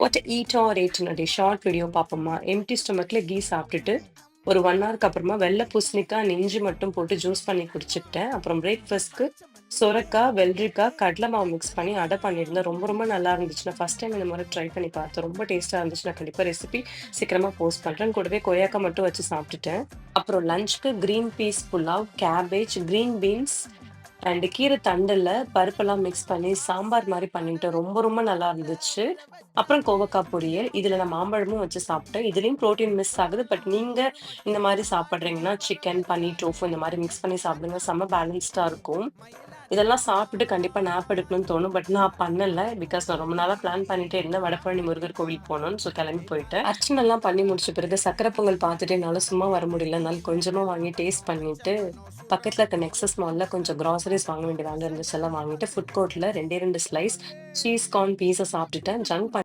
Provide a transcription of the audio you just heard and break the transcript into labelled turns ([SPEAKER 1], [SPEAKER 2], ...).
[SPEAKER 1] What eat are எயிட்னுடைய short video பார்ப்போமா? Empty ஸ்டொமக்ல கீ சாப்பிட்டுட்டு, ஒரு 1 ஹவருக்கு அப்புறமா வெள்ள பூசணிக்காய், இஞ்சி மட்டும் போட்டு ஜூஸ் பண்ணி குடிச்சுக்கிட்டேன். அப்புறம் பிரேக்ஃபாஸ்ட்க்கு சொரக்காய், வெள்ளரிக்காய், கடலை மாவு மிக்ஸ் பண்ணி அடை பண்ணியிருந்தேன். ரொம்ப ரொம்ப நல்லா இருந்துச்சு. நான் ஃபர்ஸ்ட் டைம் இந்த மாரி ட்ரை பண்ணி பார்த்தேன். ரொம்ப டேஸ்ட்டா இருந்துச்சு. நான் கண்டிப்பா ரெசிபி சீக்கிரமா போஸ்ட் பண்றேன். கூடவே கொய்யாக்காய் மட்டும் வச்சு சாப்பிட்டுட்டேன். அப்புறம் லஞ்சுக்கு green peas pulao, cabbage, green beans and கீரை தண்டுல பருப்பெல்லாம் மிக்ஸ் பண்ணி சாம்பார் மாரி பண்ணிட்டேன். ரொம்ப ரொம்ப நல்லா இருந்துச்சு. அப்புறம் கோவக்காய் பொரியல். இதுல நான் மாம்பழமும் வச்சு சாப்பிட்டேன். இதுலயும் புரோட்டீன் மிஸ் ஆகுது. பட் நீங்க இந்த மாரி சாப்பிடுறீங்கன்னா, சிக்கன், பன்னீர், டோஃபு இந்த மாரி மிக்ஸ் பண்ணி சாப்பிடுங்க. செம்ம பேலன்ஸ்டா இருக்கும். இதெல்லாம் சாப்பிட்டுட்டு கண்டிப்பா நேப் எடுக்கணும்னு தோணும். பட் நான் பண்ணல. பிகாஸ் நான் ரொம்ப நாளா பிளான் பண்ணிட்டே இருந்தேன். வடபழனி முருகர் கோவிலுக்கு போணும்னு. ஸோ கிளம்பி போயிட்டேன். அர்ச்சனைலாம் பண்ணி முடிச்ச பிறகு சர்க்கரை பொங்கல் பார்த்துட்டு என்னால சும்மா வர முடியல. அதனால கொஞ்சமா வாங்கி டேஸ்ட் பண்ணிட்டு, பக்கத்துல இருக்க நெக்ஸஸ் மால்ல கொஞ்சம் கிராசரிஸ் வாங்க வேண்டிய வேலை இருந்துச்சு. எல்லாம் வாங்கிட்டு ஃபுட் கோர்ட்ல 2 ஸ்லைஸ் சீஸ் கார்ன் பீஸா சாப்பிட்டுட்டேன். ஜங்க்